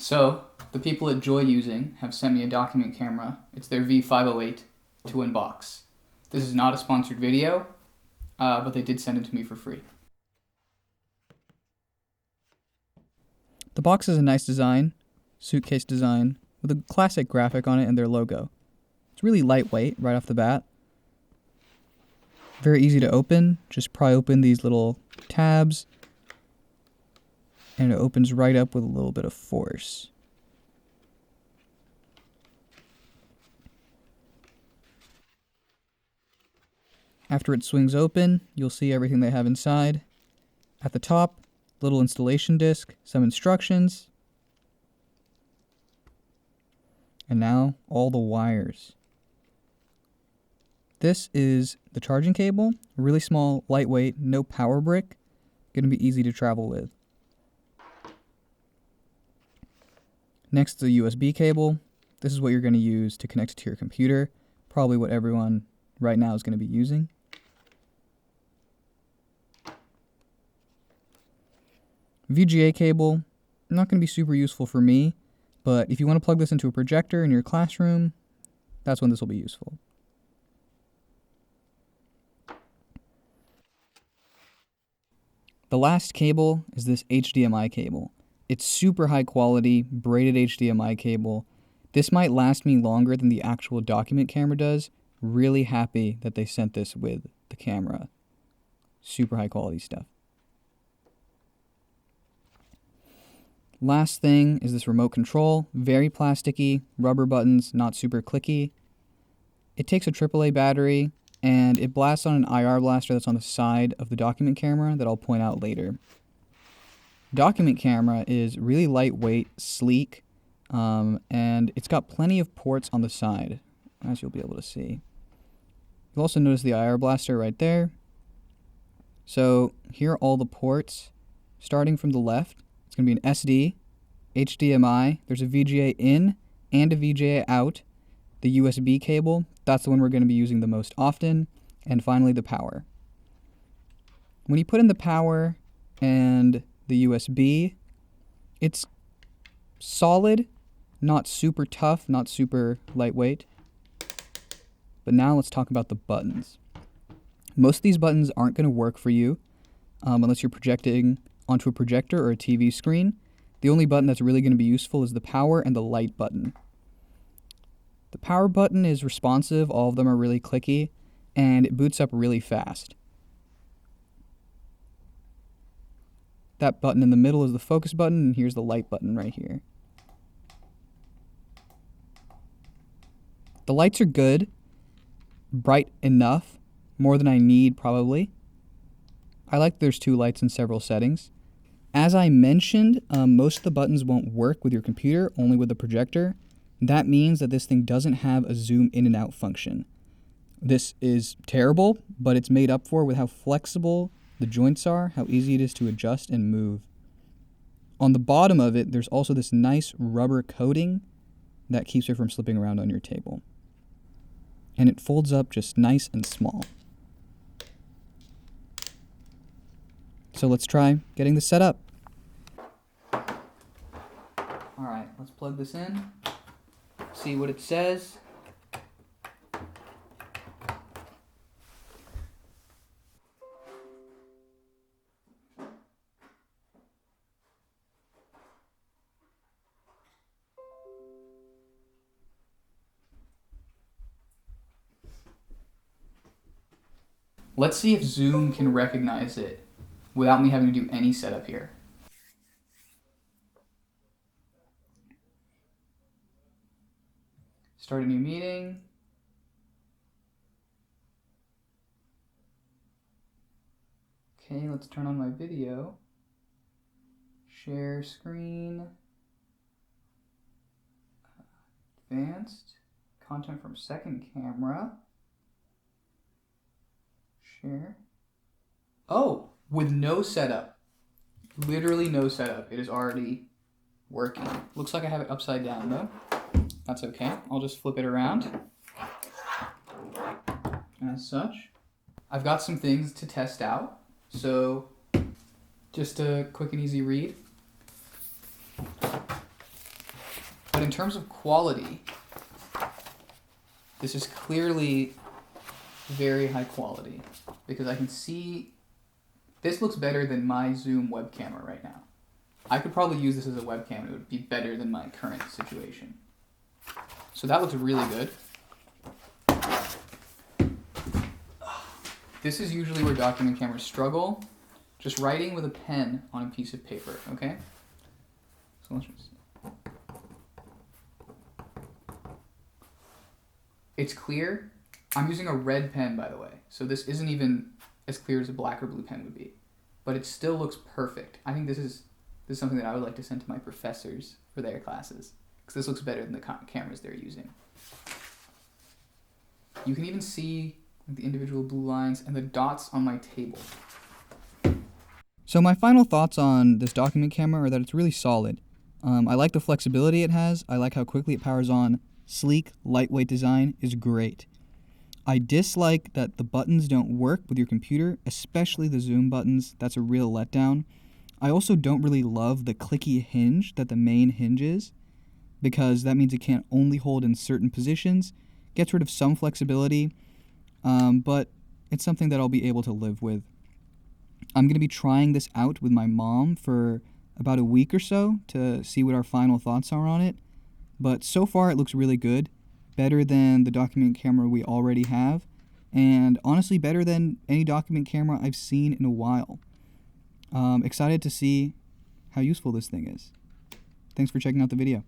So, the people at Joyusing have sent me a document camera. It's their V508 to unbox. This is not a sponsored video, but they did send it to me for free. The box is a nice design, suitcase design, with a classic graphic on it and their logo. It's really lightweight right off the bat. Very easy to open. Just pry open these little tabs, and it opens right up with a little bit of force. After it swings open, you'll see everything they have inside. At the top, little installation disc, some instructions, and now all the wires. This is the charging cable, really small, lightweight, no power brick, going to be easy to travel with. Next, the USB cable. This is what you're going to use to connect it to your computer, probably what everyone right now is going to be using. VGA cable, not going to be super useful for me, but if you want to plug this into a projector in your classroom, that's when this will be useful. The last cable is this HDMI cable. It's super high quality, braided HDMI cable. This might last me longer than the actual document camera does. Really happy that they sent this with the camera. Super high quality stuff. Last thing is this remote control. Very plasticky, rubber buttons, not super clicky. It takes a AAA battery, and it blasts on an IR blaster that's on the side of the document camera that I'll point out later. Document camera is really lightweight, sleek, and it's got plenty of ports on the side, as you'll be able to see. You'll also notice the IR blaster right there. So here are all the ports. Starting from the left, it's going to be an SD, HDMI, there's a VGA in and a VGA out, the USB cable, that's the one we're going to be using the most often, and finally the power. When you put in the power and the USB, it's solid, not super tough, not super lightweight. But now let's talk about the buttons. Most of these buttons aren't going to work for you unless you're projecting onto a projector or a TV screen. The only button that's really going to be useful is the power and the light button. The power button is responsive, all of them are really clicky, and it boots up really fast. That button in the middle is the focus button, and here's the light button right here. The lights are good, bright enough, more than I need probably. I like there's 2 lights in several settings. As I mentioned, most of the buttons won't work with your computer, only with the projector. That means that this thing doesn't have a zoom in and out function. This is terrible, but it's made up for with how flexible the joints are, how easy it is to adjust and move. On the bottom of it, there's also this nice rubber coating that keeps it from slipping around on your table. And it folds up just nice and small. So let's try getting this set up. Alright, let's plug this in, see what it says. Let's see if Zoom can recognize it without me having to do any setup here. Start a new meeting. Okay, let's turn on my video. Share screen. Advanced. Content from second camera. Share. Oh, with no setup. Literally no setup. It is already working. Looks like I have it upside down though. That's okay. I'll just flip it around. As such. I've got some things to test out. So just a quick and easy read. in terms of quality, this is clearly very high quality because I can see this looks better than my Zoom web camera right now. I could probably use this as a webcam and it would be better than my current situation. So that looks really good. This is usually where document cameras struggle. Just writing with a pen on a piece of paper, okay? So let's just... It's clear. I'm using a red pen, by the way. So this isn't even as clear as a black or blue pen would be. But it still looks perfect. I think this is something that I would like to send to my professors for their classes. Because this looks better than the cameras they're using. You can even see the individual blue lines and the dots on my table. So my final thoughts on this document camera are that it's really solid. I like the flexibility it has. I like how quickly it powers on. Sleek, lightweight design is great. I dislike that the buttons don't work with your computer, especially the zoom buttons. That's a real letdown. I also don't really love the clicky hinge that the main hinge is, because that means it can't only hold in certain positions. Gets rid of some flexibility, but it's something that I'll be able to live with. I'm going to be trying this out with my mom for about a week or so to see what our final thoughts are on it. But so far it looks really good, better than the document camera we already have, and honestly better than any document camera I've seen in a while. Excited to see how useful this thing is. Thanks for checking out the video.